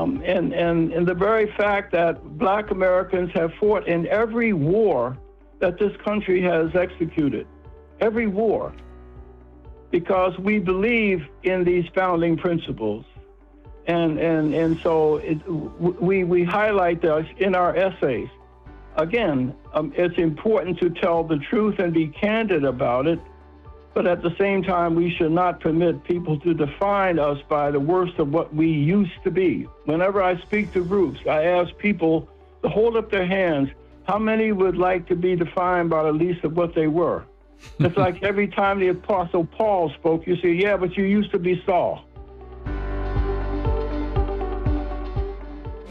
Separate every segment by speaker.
Speaker 1: And the very fact that Black Americans have fought in every war that this country has executed, every war, because we believe in these founding principles. And so we highlight those in our essays. Again, it's important to tell the truth and be candid about it, but at the same time, we should not permit people to define us by the worst of what we used to be. Whenever I speak to groups, I ask people to hold up their hands. How many would like to be defined by the least of what they were? It's like every time the Apostle Paul spoke, you say, yeah, but you used to be Saul.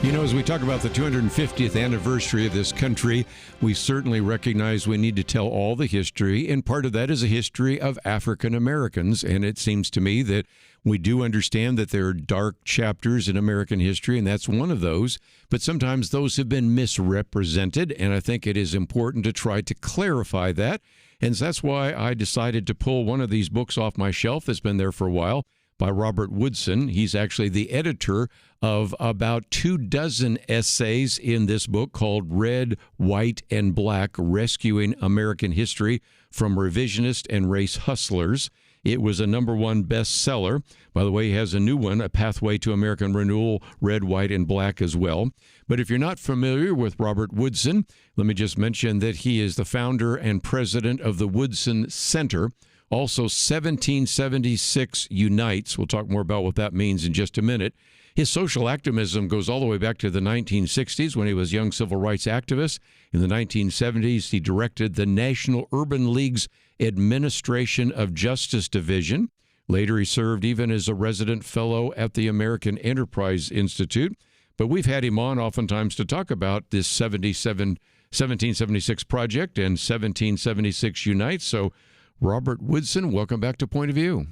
Speaker 2: You know, as we talk about the 250th anniversary of this country, we certainly recognize we need to tell all the history, and part of that is a history of African Americans, and it seems to me that we do understand that there are dark chapters in American history, and that's one of those, but sometimes those have been misrepresented, and I think it is important to try to clarify that, and that's why I decided to pull one of these books off my shelf that's been there for a while, by Robert Woodson. He's actually the editor of about 24 essays in this book called Red, White, and Black, Rescuing American History from Revisionist and Race Hustlers. It was a #1 bestseller. By the way, he has a new one, A Pathway to American Renewal, Red, White, and Black as well. But if you're not familiar with Robert Woodson, let me just mention that he is the founder and president of the Woodson Center. Also, 1776 Unites. We'll talk more about what that means in just a minute. His social activism goes all the way back to the 1960s when he was a young civil rights activist. In the 1970s, he directed the National Urban League's Administration of Justice Division. Later, he served even as a resident fellow at the American Enterprise Institute. But we've had him on oftentimes to talk about this 1776 project and 1776 Unites. So, Robert Woodson, welcome back to Point of View.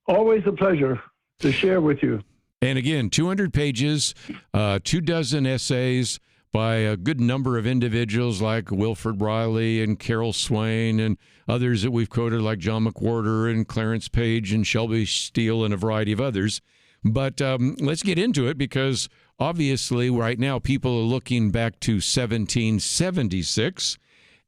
Speaker 1: Always a pleasure to share with you.
Speaker 2: And again, 200 pages, 24 essays by a good number of individuals like Wilfred Riley and Carol Swain and others that we've quoted like John McWhorter and Clarence Page and Shelby Steele and a variety of others. But let's get into it because obviously right now people are looking back to 1776.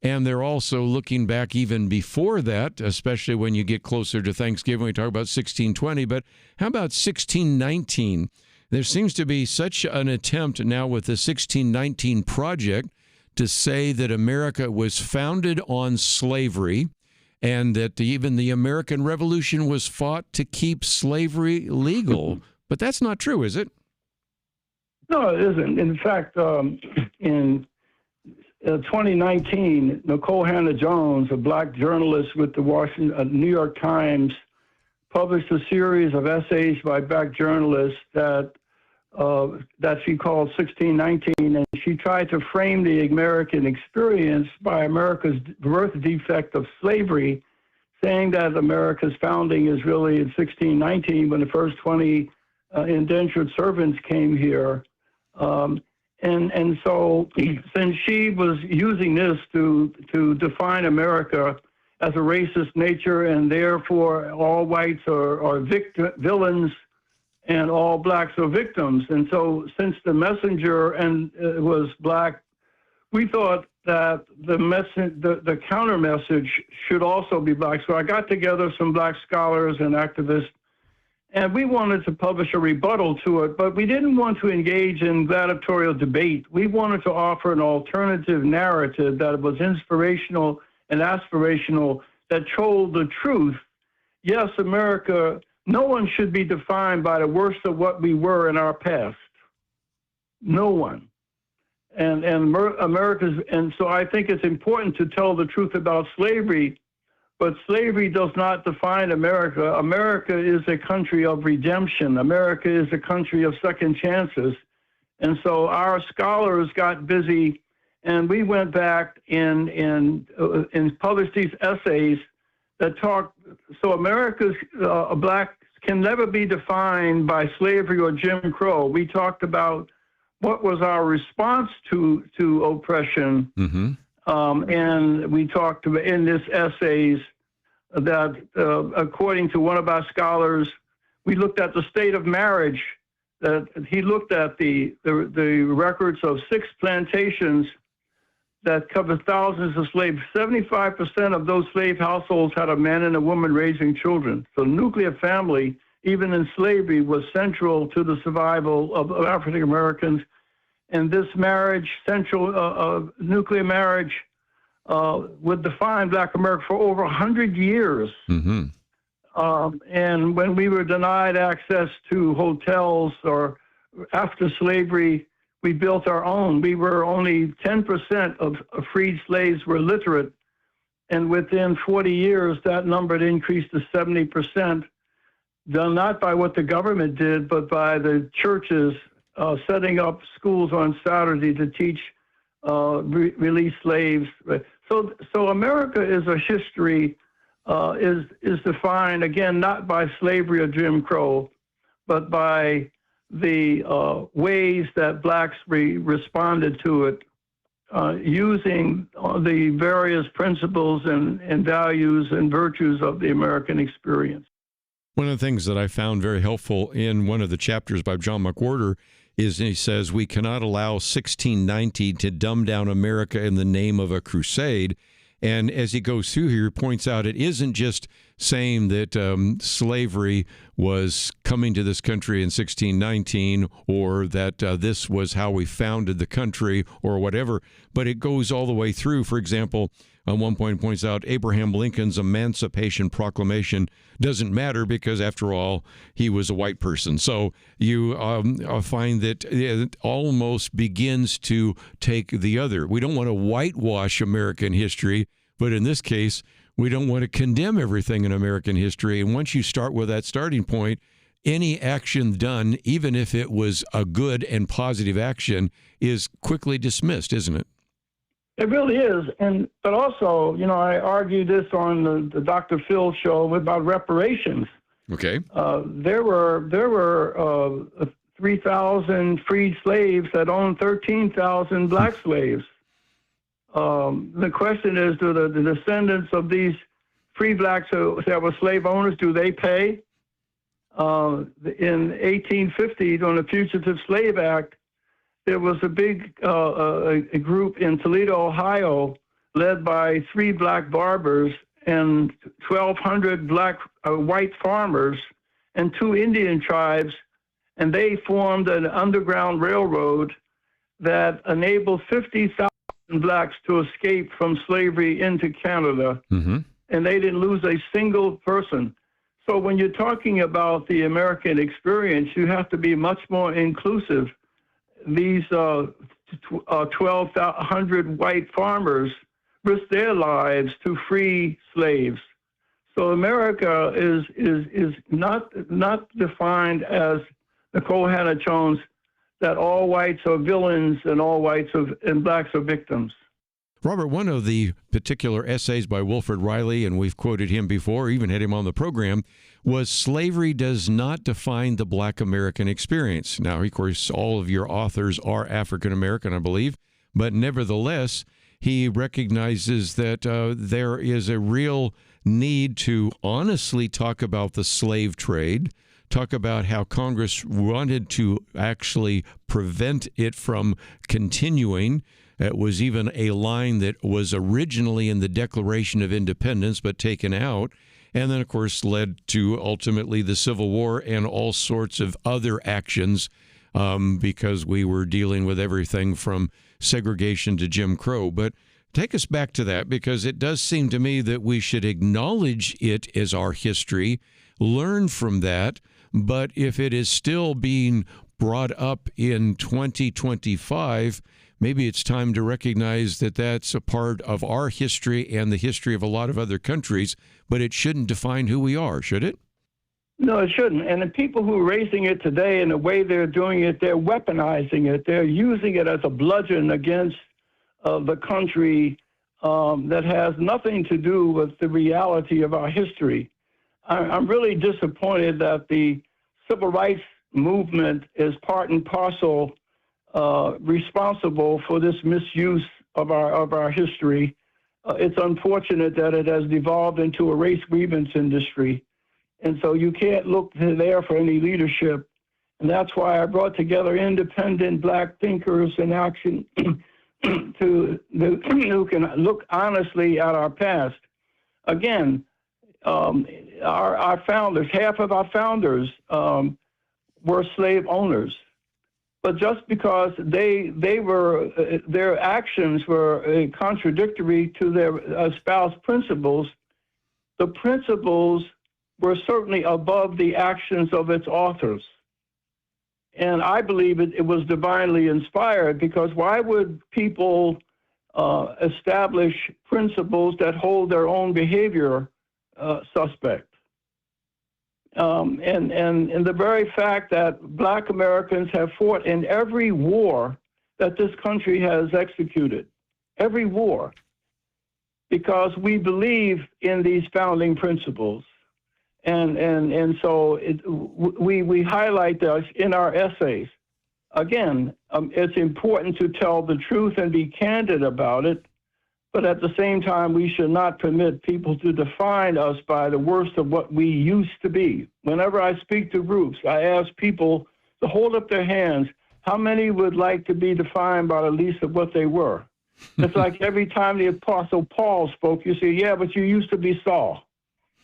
Speaker 2: And they're also looking back even before that, especially when you get closer to Thanksgiving. We talk about 1620, but how about 1619? There seems to be such an attempt now with the 1619 project to say that America was founded on slavery and that even the American Revolution was fought to keep slavery legal. But that's not true, is it?
Speaker 1: No, it isn't. In fact, in 2019, Nicole Hannah-Jones, a Black journalist with the New York Times, published a series of essays by Black journalists that she called 1619, and she tried to frame the American experience by America's birth defect of slavery, saying that America's founding is really in 1619 when the first 20 indentured servants came here. And so since she was using this to define America as a racist nature and therefore all whites are villains and all blacks are victims. And so since the messenger was black, we thought that the counter message should also be black. So I got together some black scholars and activists, and we wanted to publish a rebuttal to it, but we didn't want to engage in gladiatorial debate. We wanted to offer an alternative narrative that was inspirational and aspirational, that told the truth. Yes, America, no one should be defined by the worst of what we were in our past. No one. And so I think it's important to tell the truth about slavery. But slavery does not define America. America is a country of redemption. America is a country of second chances. And so our scholars got busy, and we went back and published these essays that talk. So America's black can never be defined by slavery or Jim Crow. We talked about what was our response to oppression. Mm-hmm. And we talked about in this essays that according to one of our scholars, we looked at the state of marriage that he looked at the records of 6 plantations that covered thousands of slaves. 75% of those slave households had a man and a woman raising children. So nuclear family, even in slavery, was central to the survival of African Americans. And this marriage, nuclear marriage, would define Black America for over 100 years.
Speaker 2: Mm-hmm.
Speaker 1: And when we were denied access to hotels or after slavery, we built our own. We were only 10% of freed slaves were literate. And within 40 years, that number had increased to 70%, done not by what the government did, but by the churches setting up schools on Saturday to teach released slaves. So America is a history, is defined, again, not by slavery or Jim Crow, but by the ways that Blacks responded to it, using the various principles and values and virtues of the American experience.
Speaker 2: One of the things that I found very helpful in one of the chapters by John McWhorter is he says, we cannot allow 1619 to dumb down America in the name of a crusade. And as he goes through here, he points out it isn't just saying that slavery was coming to this country in 1619 or that this was how we founded the country or whatever, but it goes all the way through. For example, on one point it points out Abraham Lincoln's Emancipation Proclamation doesn't matter because, after all, he was a white person. So you find that it almost begins to take the other. We don't want to whitewash American history, but in this case, we don't want to condemn everything in American history. And once you start with that starting point, any action done, even if it was a good and positive action, is quickly dismissed, isn't it?
Speaker 1: It really is, but also, I argued this on the Dr. Phil show about reparations.
Speaker 2: Okay.
Speaker 1: There were 3,000 freed slaves that owned 13,000 Black slaves. The question is, do the descendants of these free Blacks that were slave owners, do they pay? In 1850, on the Fugitive Slave Act, there was a big a group in Toledo, Ohio, led by 3 Black barbers and 1,200 white farmers and 2 Indian tribes, and they formed an underground railroad that enabled 50,000 Blacks to escape from slavery into Canada, and they didn't lose a single person. So when you're talking about the American experience, you have to be much more inclusive. These 1,200 white farmers risked their lives to free slaves. So America is not defined as Nicole Hannah Jones, that all whites are villains and all whites and Blacks are victims.
Speaker 2: Robert, one of the particular essays by Wilfred Riley, and we've quoted him before, even had him on the program, was slavery does not define the Black American experience. Now, of course, all of your authors are African American, I believe, but nevertheless, he recognizes that there is a real need to honestly talk about the slave trade, talk about how Congress wanted to actually prevent it from continuing. It was even a line that was originally in the Declaration of Independence but taken out, and then, of course, led to ultimately the Civil War and all sorts of other actions because we were dealing with everything from segregation to Jim Crow. But take us back to that, because it does seem to me that we should acknowledge it as our history, learn from that, but if it is still being brought up in 2025, maybe it's time to recognize that that's a part of our history and the history of a lot of other countries, but it shouldn't define who we are, should it?
Speaker 1: No, it shouldn't. And the people who are raising it today and the way they're doing it, they're weaponizing it. They're using it as a bludgeon against the country that has nothing to do with the reality of our history. I'm really disappointed that the civil rights movement is part and parcel responsible for this misuse of our history. It's unfortunate that it has devolved into a race grievance industry. And so you can't look there for any leadership. And that's why I brought together independent black thinkers in action who can look honestly at our past. Again, our founders, half of our founders were slave owners. But just because their actions were contradictory to their espoused principles, the principles were certainly above the actions of its authors. And I believe it was divinely inspired, because why would people establish principles that hold their own behavior suspect? And the very fact that Black Americans have fought in every war that this country has executed, every war, because we believe in these founding principles. And so we highlight those in our essays. Again, it's important to tell the truth and be candid about it, but at the same time, we should not permit people to define us by the worst of what we used to be. Whenever I speak to groups, I ask people to hold up their hands. How many would like to be defined by the least of what they were? It's like every time the Apostle Paul spoke, you say, yeah, but you used to be Saul.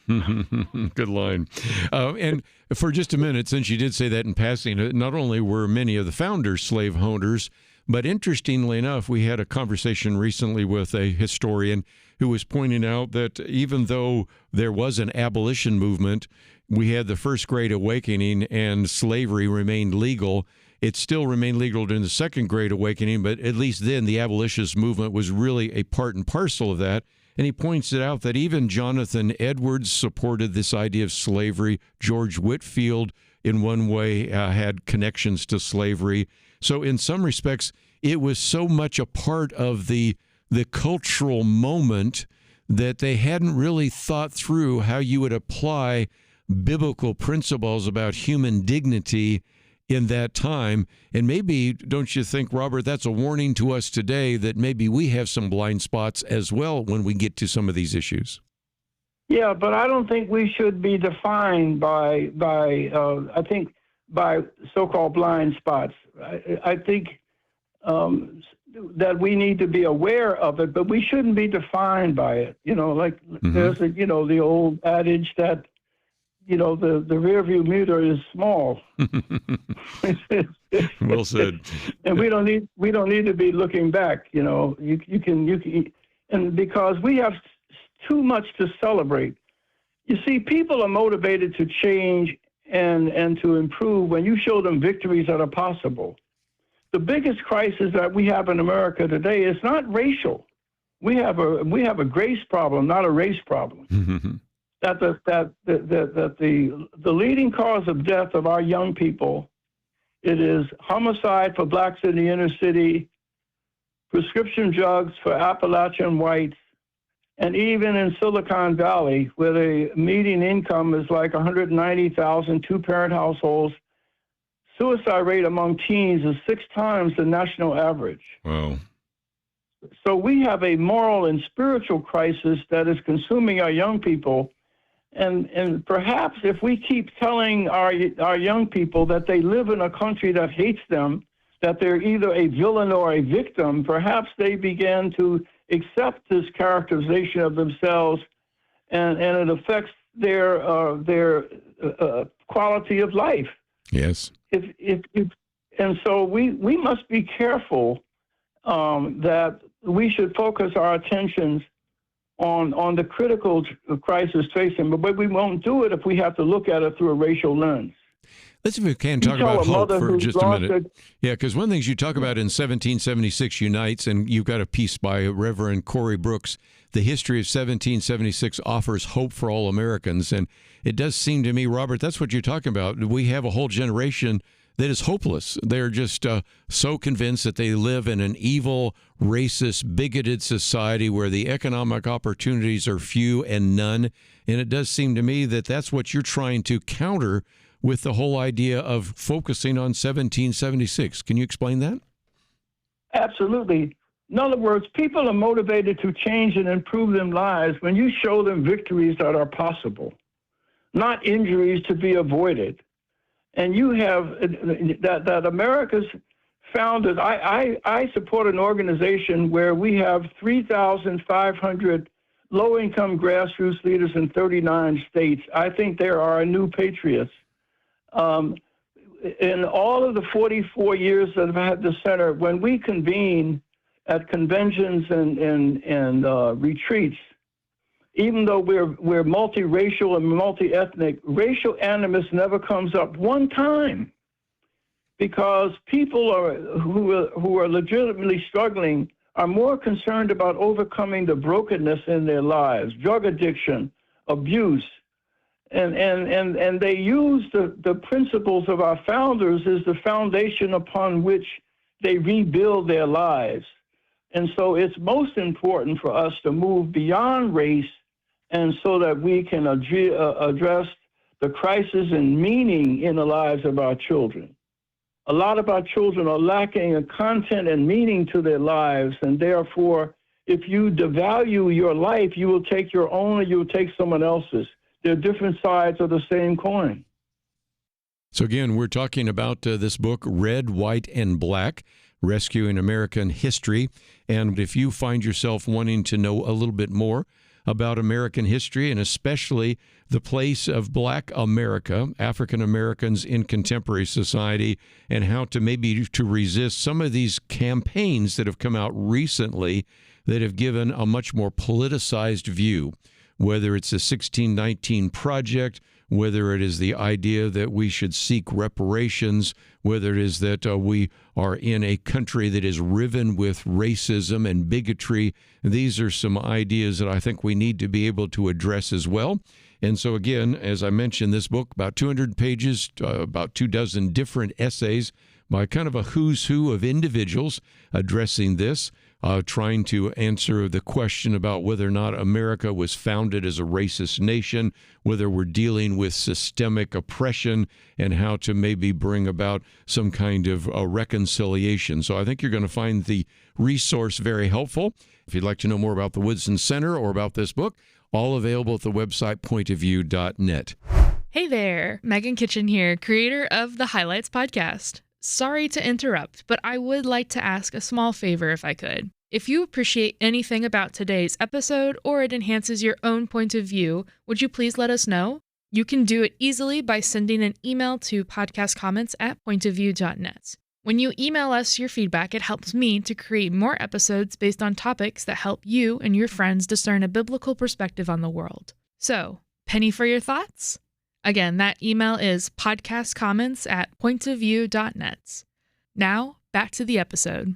Speaker 2: Good line. And for just a minute, since you did say that in passing, not only were many of the founders slave owners, but interestingly enough, we had a conversation recently with a historian who was pointing out that even though there was an abolition movement, we had the First Great Awakening and slavery remained legal. It still remained legal during the Second Great Awakening, but at least then the abolitionist movement was really a part and parcel of that. And he points it out that even Jonathan Edwards supported this idea of slavery. George Whitefield, in one way, had connections to slavery. So in some respects, it was so much a part of the cultural moment that they hadn't really thought through how you would apply biblical principles about human dignity in that time. And maybe, don't you think, Robert, that's a warning to us today that maybe we have some blind spots as well when we get to some of these issues?
Speaker 1: Yeah, but I don't think we should be defined by so-called blind spots. I think that we need to be aware of it, but we shouldn't be defined by it. There's the old adage that the rearview mirror is small.
Speaker 2: Well said.
Speaker 1: And we don't need to be looking back. You can, and because we have too much to celebrate. You see, people are motivated to change and to improve when you show them victories that are possible. The biggest crisis that we have in America today is not racial. We have a grace problem, not a race problem. That the leading cause of death of our young people, it is homicide for blacks in the inner city, prescription drugs for Appalachian whites, and even in Silicon Valley, where the median income is like $190,000, two-parent households, suicide rate among teens is 6 times the national average.
Speaker 2: Wow.
Speaker 1: So we have a moral and spiritual crisis that is consuming our young people. And perhaps if we keep telling our young people that they live in a country that hates them, that they're either a villain or a victim, perhaps they begin to accept this characterization of themselves, and it affects their quality of life.
Speaker 2: Yes.
Speaker 1: And so we must be careful that we should focus our attentions on the critical crisis facing, but we won't do it if we have to look at it through a racial lens.
Speaker 2: Let's, if we can, talk about hope for just a minute. Yeah, because one of the things you talk about in 1776 Unites, and you've got a piece by Reverend Corey Brooks, the history of 1776 offers hope for all Americans. And it does seem to me, Robert, that's what you're talking about. We have a whole generation that is hopeless. They're just so convinced that they live in an evil, racist, bigoted society where the economic opportunities are few and none. And it does seem to me that that's what you're trying to counter with the whole idea of focusing on 1776. Can you explain that?
Speaker 1: Absolutely. In other words, people are motivated to change and improve their lives when you show them victories that are possible, not injuries to be avoided. And you have that America's founded. I support an organization where we have 3,500 low-income grassroots leaders in 39 states. I think there are new patriots. In all of the 44 years that I've had the center, when we convene at conventions and retreats, even though we're multiracial and multi-ethnic, racial animus never comes up one time, because people who are legitimately struggling are more concerned about overcoming the brokenness in their lives, drug addiction, abuse, and they use the principles of our founders as the foundation upon which they rebuild their lives. And so it's most important for us to move beyond race, and so that we can address the crisis in meaning in the lives of our children. A lot of our children are lacking a content and meaning to their lives, and therefore, if you devalue your life, you will take your own or you will take someone else's. They're different sides of the same coin.
Speaker 2: So again, we're talking about this book, Red, White, and Black, Rescuing American History. And if you find yourself wanting to know a little bit more about American history, and especially the place of Black America, African Americans in contemporary society, and how to maybe to resist some of these campaigns that have come out recently that have given a much more politicized view, whether it's the 1619 Project, whether it is the idea that we should seek reparations, whether it is that we are in a country that is riven with racism and bigotry. These are some ideas that I think we need to be able to address as well. And so again, as I mentioned, this book, about 200 pages, about 24 different essays by kind of a who's who of individuals addressing this, trying to answer the question about whether or not America was founded as a racist nation, whether we're dealing with systemic oppression, and how to maybe bring about some kind of reconciliation. So I think you're going to find the resource very helpful. If you'd like to know more about the Woodson Center or about this book, all available at the website pointofview.net.
Speaker 3: Hey there, Megan Kitchen here, creator of the Highlights podcast. Sorry to interrupt, but I would like to ask a small favor if I could. If you appreciate anything about today's episode or it enhances your own point of view, would you please let us know? You can do it easily by sending an email to podcastcomments@pointofview.net. When you email us your feedback, it helps me to create more episodes based on topics that help you and your friends discern a biblical perspective on the world. So, penny for your thoughts? Again, that email is podcastcomments@pointofview.net. Now, back to the episode.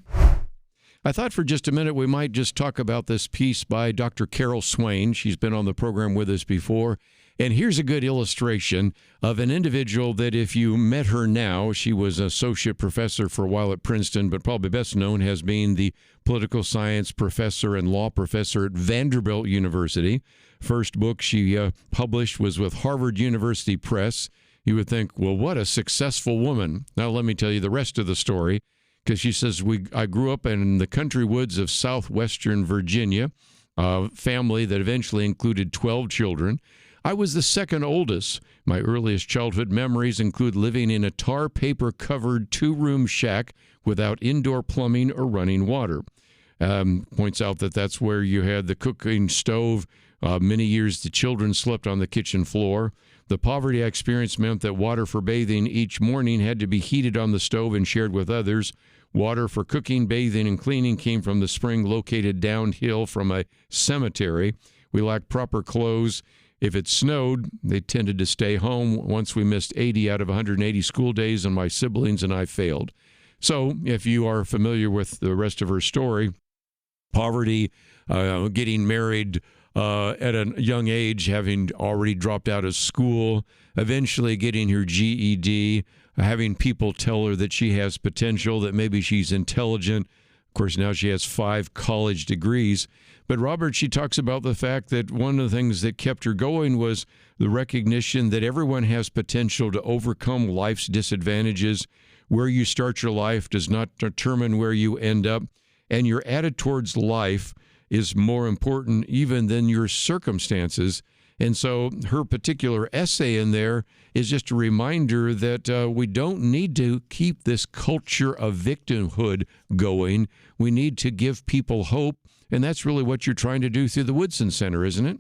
Speaker 2: I thought for just a minute we might just talk about this piece by Dr. Carol Swain. She's been on the program with us before. And here's a good illustration of an individual that if you met her now, she was an associate professor for a while at Princeton, but probably best known as being the political science professor and law professor at Vanderbilt University. First book she published was with Harvard University Press. You would think, well, what a successful woman. Now let me tell you the rest of the story, because she says, I grew up in the country woods of southwestern Virginia, a family that eventually included 12 children. I was the second oldest. My earliest childhood memories include living in a tar paper covered 2-room shack without indoor plumbing or running water. Points out that that's where you had the cooking stove. Many years the children slept on the kitchen floor. The poverty I experienced meant that water for bathing each morning had to be heated on the stove and shared with others. Water for cooking, bathing, and cleaning came from the spring located downhill from a cemetery. We lacked proper clothes. If it snowed, they tended to stay home. Once we missed 80 out of 180 school days, and my siblings and I failed. So if you are familiar with the rest of her story, poverty, getting married at a young age, having already dropped out of school, eventually getting her GED, having people tell her that she has potential, that maybe she's intelligent. Of course, now she has 5 college degrees. But Robert, she talks about the fact that one of the things that kept her going was the recognition that everyone has potential to overcome life's disadvantages. Where you start your life does not determine where you end up, and your attitude towards life is more important even than your circumstances. And so her particular essay in there is just a reminder that we don't need to keep this culture of victimhood going. We need to give people hope, and that's really what you're trying to do through the Woodson Center, isn't it?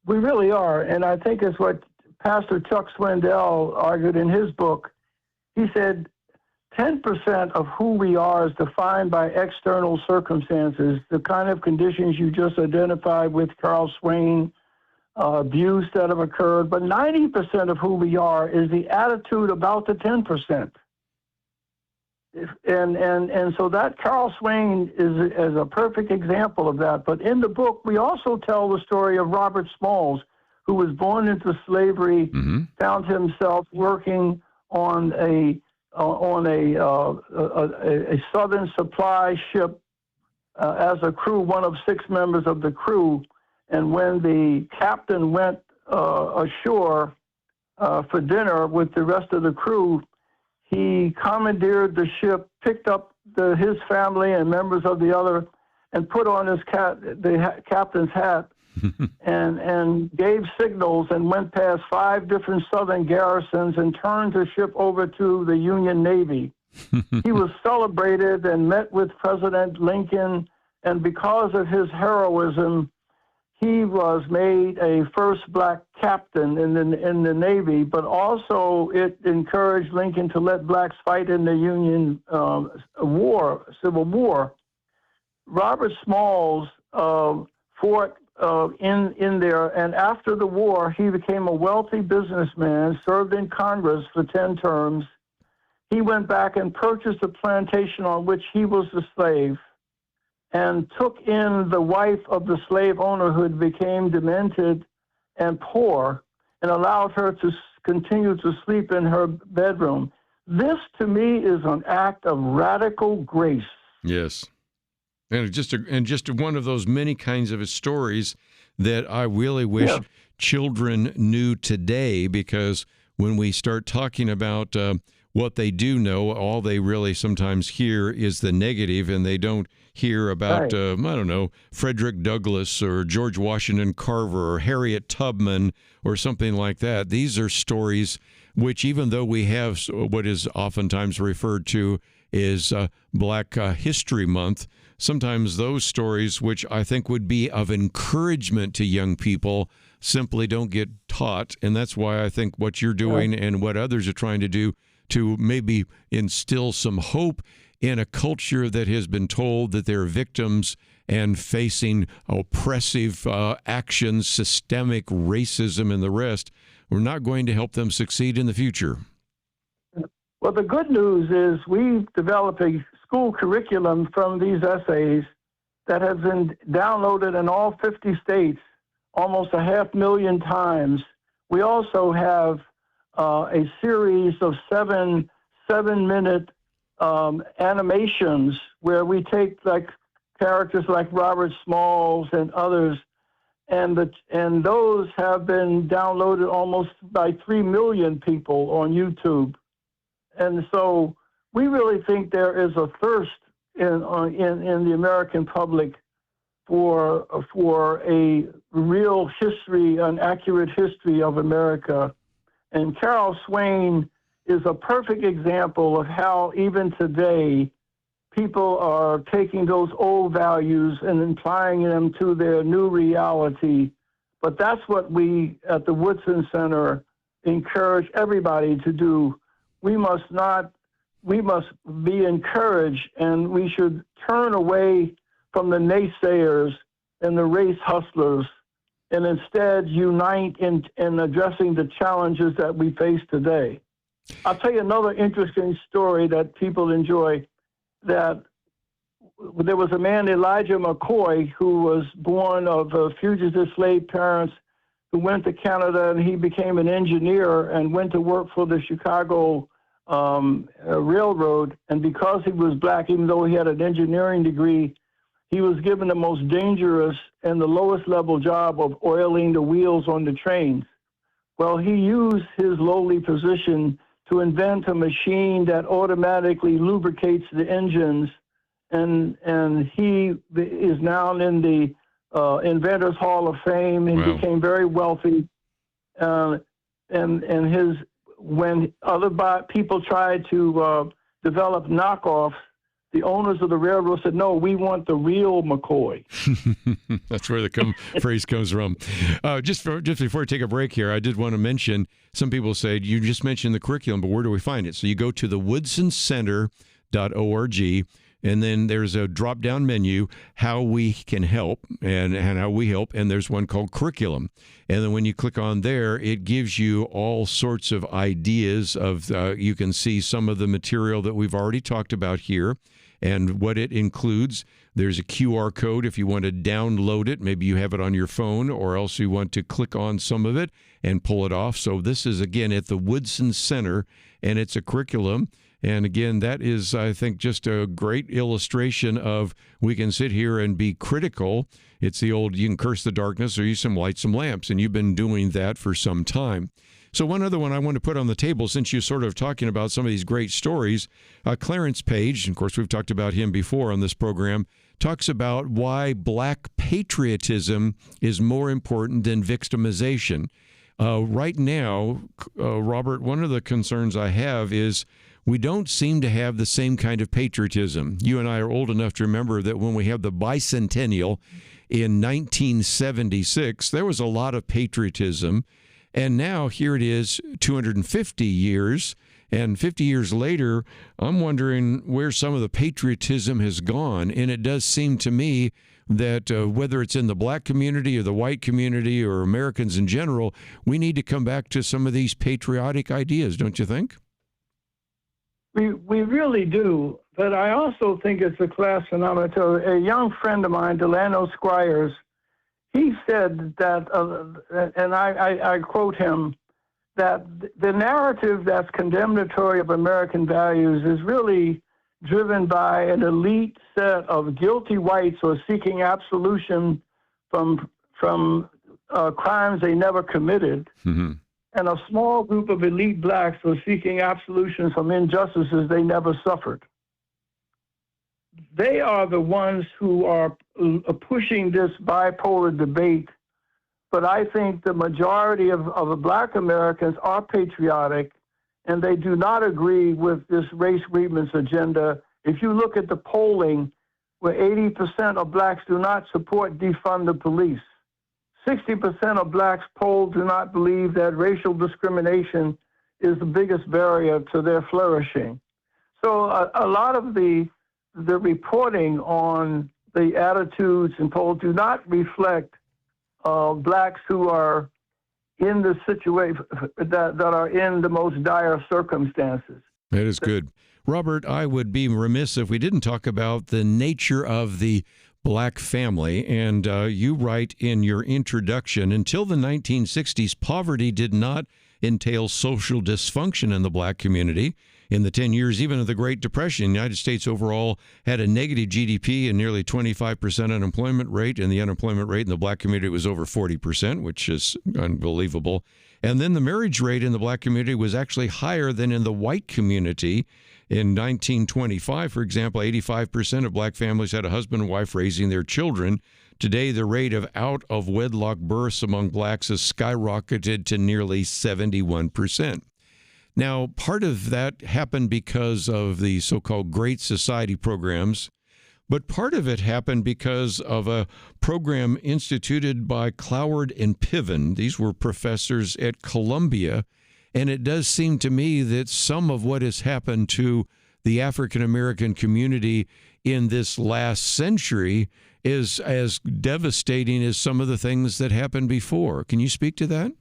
Speaker 1: We really are, and I think it's what Pastor Chuck Swindoll argued in his book. He said 10% of who we are is defined by external circumstances, the kind of conditions you just identified with Carl Swain, abuse that have occurred, but 90% of who we are is the attitude about the 10%. And so that Carl Swain is a perfect example of that. But in the book, we also tell the story of Robert Smalls, who was born into slavery, found himself working on a Southern supply ship as a crew, one of 6 members of the crew. And when the captain went ashore for dinner with the rest of the crew, he commandeered the ship, picked up his family and members of the other, and put on the captain's hat and gave signals and went past 5 different Southern garrisons and turned the ship over to the Union Navy. He was celebrated and met with President Lincoln, and because of his heroism, he was made a first black captain in the Navy, but also it encouraged Lincoln to let blacks fight in the Union Civil War. Robert Smalls fought in there, and after the war, he became a wealthy businessman, served in Congress for 10 terms. He went back and purchased a plantation on which he was a slave, and took in the wife of the slave owner who became demented and poor, and allowed her to continue to sleep in her bedroom. This, to me, is an act of radical grace.
Speaker 2: Yes. And just one of those many kinds of stories that I really wish children knew today, because when we start talking about what they do know, all they really sometimes hear is the negative, and they don't hear about, I don't know, Frederick Douglass or George Washington Carver or Harriet Tubman or something like that. These are stories which, even though we have what is oftentimes referred to as Black History Month, sometimes those stories, which I think would be of encouragement to young people, simply don't get taught. And that's why I think what you're doing and what others are trying to do to maybe instill some hope in a culture that has been told that they're victims and facing oppressive actions, systemic racism, and the rest, we're not going to help them succeed in the future.
Speaker 1: Well, the good news is we've developed a school curriculum from these essays that has been downloaded in all 50 states almost 500,000 times. We also have a series of seven-minute animations where we take like characters like Robert Smalls and others, and those have been downloaded almost by 3 million people on YouTube. And so we really think there is a thirst in the American public for a real history, an accurate history of America. And Carol Swain is a perfect example of how even today people are taking those old values and applying them to their new reality. But that's what we at the Woodson Center encourage everybody to do. We must be encouraged, and we should turn away from the naysayers and the race hustlers, and instead unite in addressing the challenges that we face today. I'll tell you another interesting story that people enjoy, that there was a man, Elijah McCoy, who was born of fugitive slave parents who went to Canada, and he became an engineer and went to work for the Chicago Railroad. And because he was black, even though he had an engineering degree, he was given the most dangerous and the lowest level job of oiling the wheels on the trains. Well, he used his lowly position to invent a machine that automatically lubricates the engines, and he is now in the Inventors Hall of Fame and
Speaker 2: Wow.
Speaker 1: became very wealthy. When other people tried to develop knockoffs, the owners of the railroad said, "No, we want the real McCoy."
Speaker 2: That's where the phrase comes from. Just before I take a break here, I did want to mention, some people say, you just mentioned the curriculum, but where do we find it? So you go to the woodsonscenter.org, and then there's a drop-down menu, how we can help, and how we help, and there's one called curriculum. And then when you click on there, it gives you all sorts of ideas of, you can see some of the material that we've already talked about here and what it includes. There's a QR code if you want to download it. Maybe you have it on your phone, or else you want to click on some of it and pull it off. So this is, again, at the Woodson Center, and it's a curriculum. And again, that is, I think, just a great illustration of we can sit here and be critical. It's the old, you can curse the darkness or use light some lamps, and you've been doing that for some time. So one other one I want to put on the table, since you're sort of talking about some of these great stories, Clarence Page, of course, we've talked about him before on this program, talks about why black patriotism is more important than victimization. Right now, Robert, one of the concerns I have is we don't seem to have the same kind of patriotism. You and I are old enough to remember that when we have the bicentennial in 1976, there was a lot of patriotism. And now here it is, 250 years, and 50 years later, I'm wondering where some of the patriotism has gone. And it does seem to me that whether it's in the black community or the white community or Americans in general, we need to come back to some of these patriotic ideas, don't you think?
Speaker 1: We really do, but I also think it's a class phenomenon. So a young friend of mine, Delano Squires, he said that, and I quote him, that the narrative that's condemnatory of American values is really driven by an elite set of guilty whites who are seeking absolution from crimes they never committed. Mm-hmm. And a small group of elite blacks who are seeking absolution from injustices they never suffered. They are the ones who are pushing this bipolar debate, but I think the majority of black Americans are patriotic, and they do not agree with this race grievance agenda. If you look at the polling, where 80% of blacks do not support defund the police, 60% of blacks polled do not believe that racial discrimination is the biggest barrier to their flourishing. So a lot of the reporting on the attitudes and polls do not reflect blacks who are in the situation that are in the most dire circumstances.
Speaker 2: That is good. Robert, I would be remiss if we didn't talk about the nature of the black family. And you write in your introduction, until the 1960s, poverty did not entail social dysfunction in the black community. In the 10 years, even of the Great Depression, the United States overall had a negative GDP and nearly 25% unemployment rate, and the unemployment rate in the black community was over 40%, which is unbelievable. And then the marriage rate in the black community was actually higher than in the white community. In 1925, for example, 85% of black families had a husband and wife raising their children. Today, the rate of out-of-wedlock births among blacks has skyrocketed to nearly 71%. Now, part of that happened because of the so-called Great Society programs, but part of it happened because of a program instituted by Cloward and Piven. These were professors at Columbia. And it does seem to me that some of what has happened to the African-American community in this last century is as devastating as some of the things that happened before. Can you speak to that?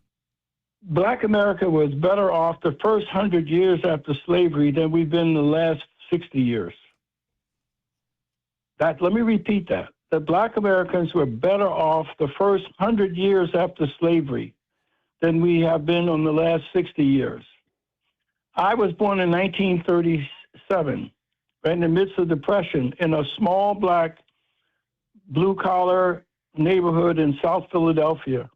Speaker 1: Black America was better off the first 100 years after slavery than we've been in the last 60 years. Let me repeat that. The black Americans were better off the first 100 years after slavery than we have been in the last 60 years. I was born in 1937, right in the midst of Depression, in a small black blue-collar neighborhood in South Philadelphia.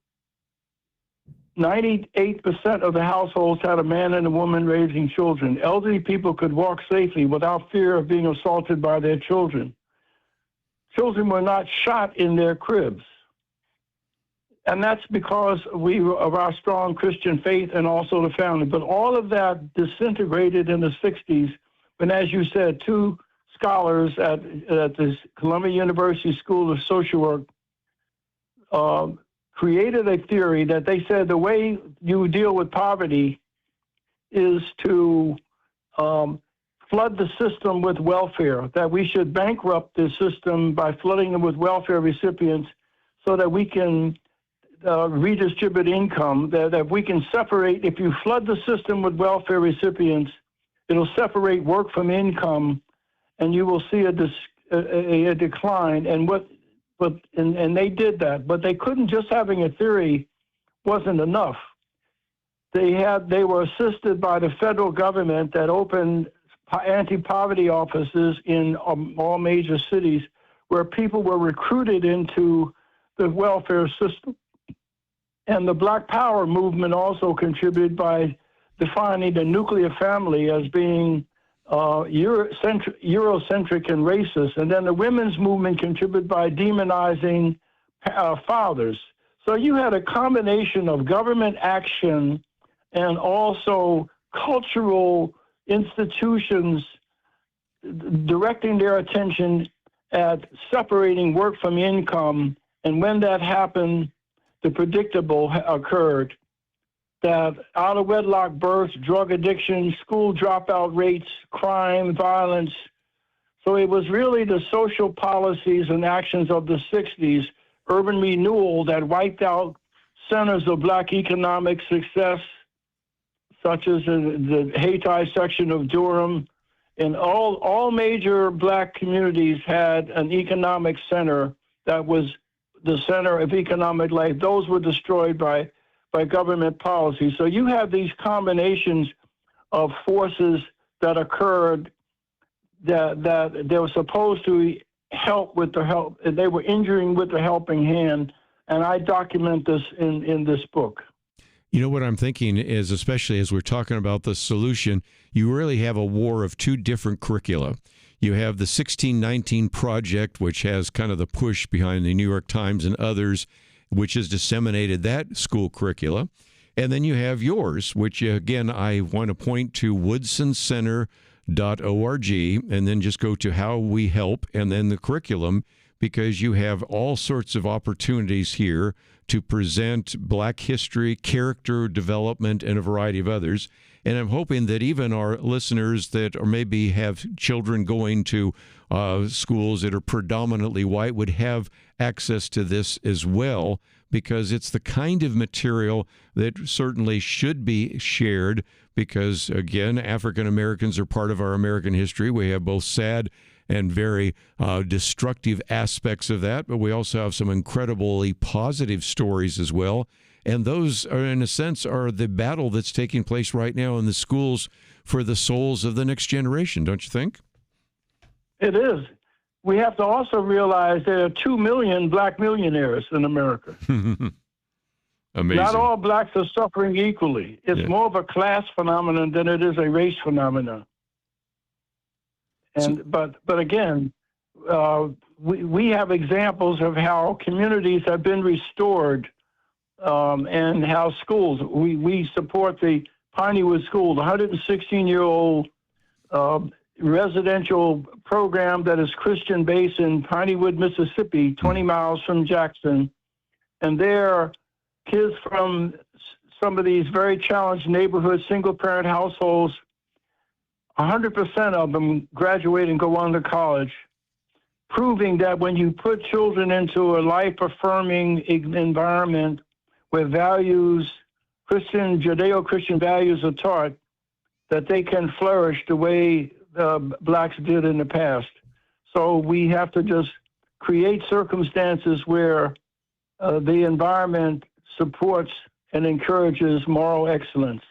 Speaker 1: 98% of the households had a man and a woman raising children. Elderly people could walk safely without fear of being assaulted by their children. Children were not shot in their cribs. And that's because of our strong Christian faith and also the family. But all of that disintegrated in the 60s when, as you said, two scholars at the Columbia University School of Social Work created a theory that they said the way you deal with poverty is to flood the system with welfare, that we should bankrupt the system by flooding them with welfare recipients so that we can redistribute income, that we can separate. If you flood the system with welfare recipients, it'll separate work from income, and you will see a decline. And they did that, but they couldn't. Just having a theory wasn't enough. They were assisted by the federal government that opened anti-poverty offices in all major cities, where people were recruited into the welfare system. And the Black Power movement also contributed by defining the nuclear family as being Eurocentric and racist. And then the women's movement contributed by demonizing fathers. So you had a combination of government action and also cultural institutions directing their attention at separating work from income. And when that happened, the predictable occurred, that out-of-wedlock births, drug addiction, school dropout rates, crime, violence. So it was really the social policies and actions of the 60s, urban renewal, that wiped out centers of Black economic success, such as the Hayti section of Durham. And all major Black communities had an economic center that was the center of economic life. Those were destroyed by government policy. So you have these combinations of forces that occurred that they were supposed to help with the help, and they were injuring with the helping hand. And I document this in this book.
Speaker 2: You know what I'm thinking is, especially as we're talking about the solution, you really have a war of two different curricula. You have the 1619 Project, which has kind of the push behind the New York Times and others, which has disseminated that school curricula. And then you have yours, which, again, I want to point to woodsoncenter.org, and then just go to How We Help, and then the curriculum, because you have all sorts of opportunities here to present Black history, character development, and a variety of others. And I'm hoping that even our listeners that or maybe have children going to schools that are predominantly white would have access to this as well, because it's the kind of material that certainly should be shared because, again, African Americans are part of our American history. We have both sad and very destructive aspects of that, but we also have some incredibly positive stories as well. And those, are, in a sense, are the battle that's taking place right now in the schools for the souls of the next generation, don't you think?
Speaker 1: It is. We have to also realize there are 2 million Black millionaires in America.
Speaker 2: Amazing.
Speaker 1: Not all Blacks are suffering equally. It's more of a class phenomenon than it is a race phenomenon. And but again, we have examples of how communities have been restored, and how schools. We support the Pineywood School, the 116-year-old residential program that is Christian-based in Pineywood, Mississippi, 20 miles from Jackson, and there, kids from some of these very challenged neighborhoods, single-parent households. 100% of them graduate and go on to college, proving that when you put children into a life-affirming environment where values, Christian, Judeo-Christian values are taught, that they can flourish the way Blacks did in the past. So we have to just create circumstances where the environment supports and encourages moral excellence.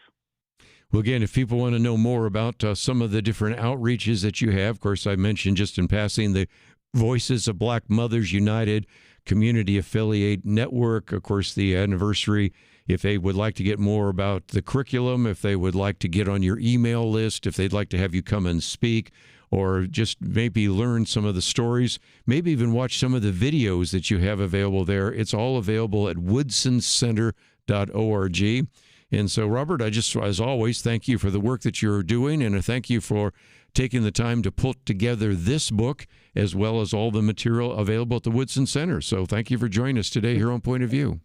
Speaker 2: Well, again, if people want to know more about some of the different outreaches that you have, of course, I mentioned just in passing the Voices of Black Mothers United Community Affiliate Network, of course, the anniversary. If they would like to get more about the curriculum, if they would like to get on your email list, if they'd like to have you come and speak, or just maybe learn some of the stories, maybe even watch some of the videos that you have available there. It's all available at woodsoncenter.org. And so, Robert, I just, as always, thank you for the work that you're doing, and I thank you for taking the time to put together this book as well as all the material available at the Woodson Center. So thank you for joining us today here on Point of View.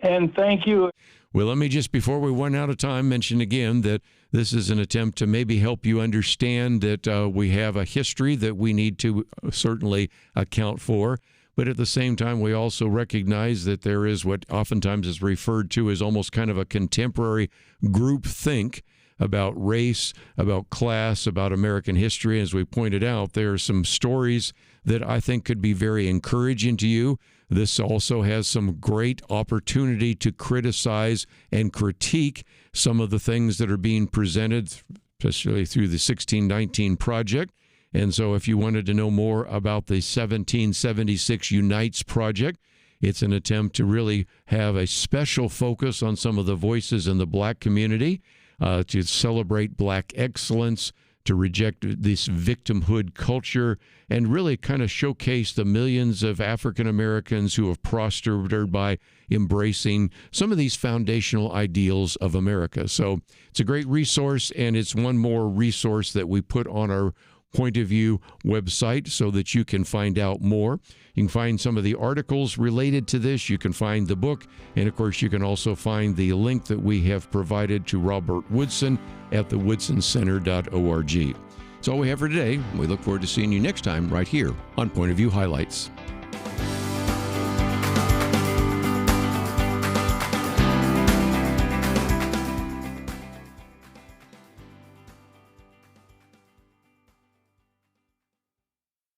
Speaker 1: And thank you.
Speaker 2: Well, let me just, before we run out of time, mention again that this is an attempt to maybe help you understand that we have a history that we need to certainly account for. But at the same time, we also recognize that there is what oftentimes is referred to as almost kind of a contemporary group think about race, about class, about American history. As we pointed out, there are some stories that I think could be very encouraging to you. This also has some great opportunity to criticize and critique some of the things that are being presented, especially through the 1619 Project. And so if you wanted to know more about the 1776 Unites Project, it's an attempt to really have a special focus on some of the voices in the Black community, to celebrate Black excellence, to reject this victimhood culture, and really kind of showcase the millions of African Americans who have prospered by embracing some of these foundational ideals of America. So it's a great resource, and it's one more resource that we put on our Point of View website so that you can find out more. You can find some of the articles related to this. You can find the book. And of course, you can also find the link that we have provided to Robert Woodson at the woodsoncenter.org. That's all we have for today. We look forward to seeing you next time right here on Point of View Highlights.